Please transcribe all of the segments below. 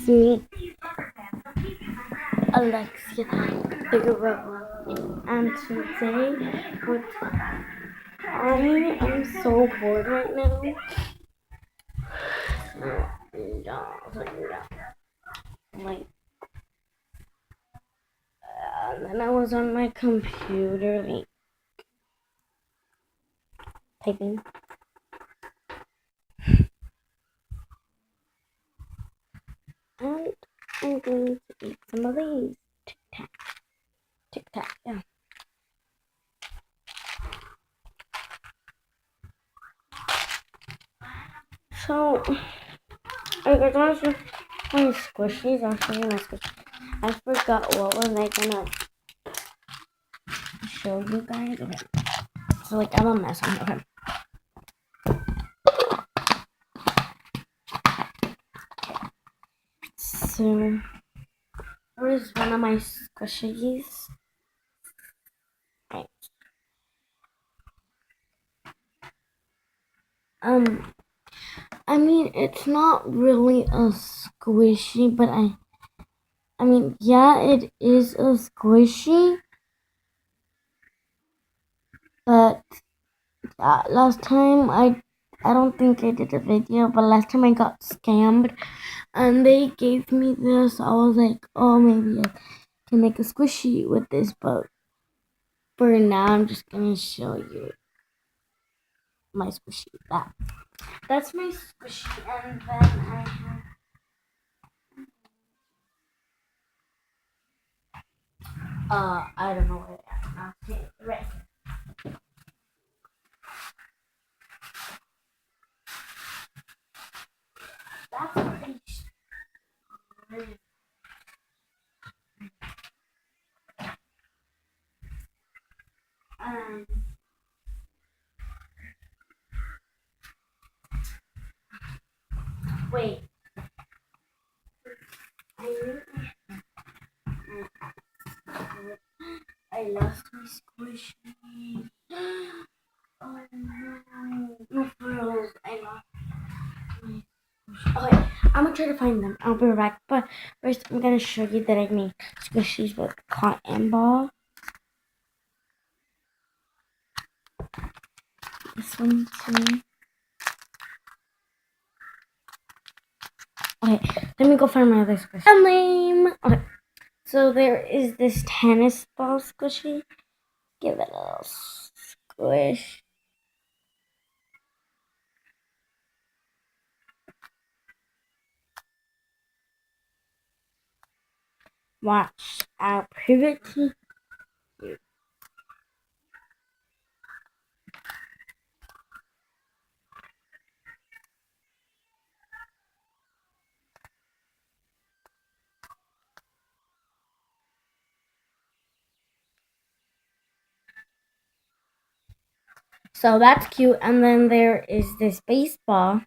It's me, Alexia Figueroa, and today I am so bored right now. Like, and then I was on my computer, like, typing. And I'm going to eat some of these. Tic Tac. Tic Tac, yeah. So, I guys want to my squishies. I'll show you my squishies. I forgot what was I gonna show you guys. Okay. So, like, I'm a mess on okay. So, here's one of my squishies. Right. I mean, it's not really a squishy, but I mean, yeah, it is a squishy. But last time I don't think I did a video, but last time I got scammed, and they gave me this. I was like, oh, maybe I can make a squishy with this, but for now, I'm just gonna show you my squishy. That's my squishy, and then I have. I don't know where it is now. Okay, right. That's pretty strange. Um, wait. I lost my squishy. Oh no. No frills. I lost my squishy. Okay, I'm gonna try to find them. I'll be right back. But first, I'm gonna show you that I made squishies with cotton ball. This one too. Okay, let me go find my other squishy. I'm lame. Okay, so there is this tennis ball squishy. Give it a little squish. Watch. I'll prove it to you. So that's cute. And then there is this baseball.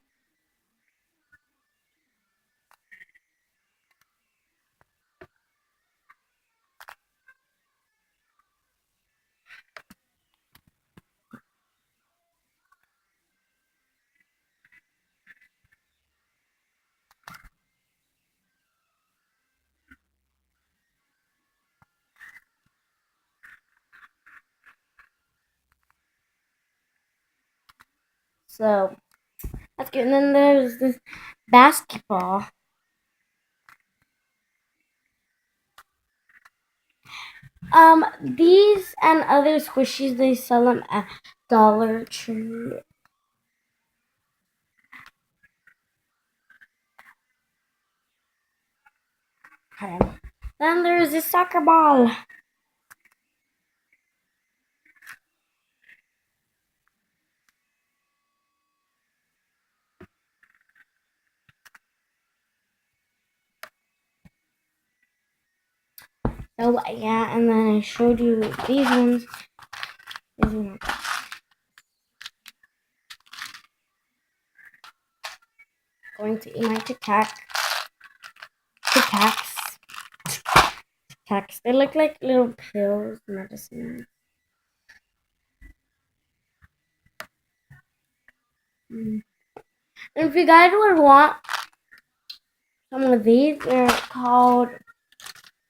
So that's good. And then there's this basketball. These and other squishies, they sell them at Dollar Tree. Okay. Then there's this soccer ball. So yeah, and then I showed you these ones. These ones. Going to eat my Tic Tac. Tic Tacs. Tic Tacs. They look like little pills, medicine. If you guys would want some of these. They're called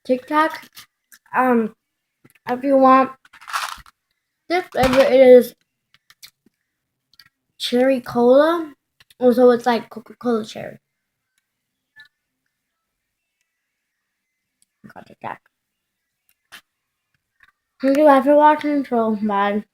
Tic Tac. If you want, this flavor is cherry cola. Also, it's like Coca-Cola cherry. Got Tic Tac. Thank you guys for watching. So bye.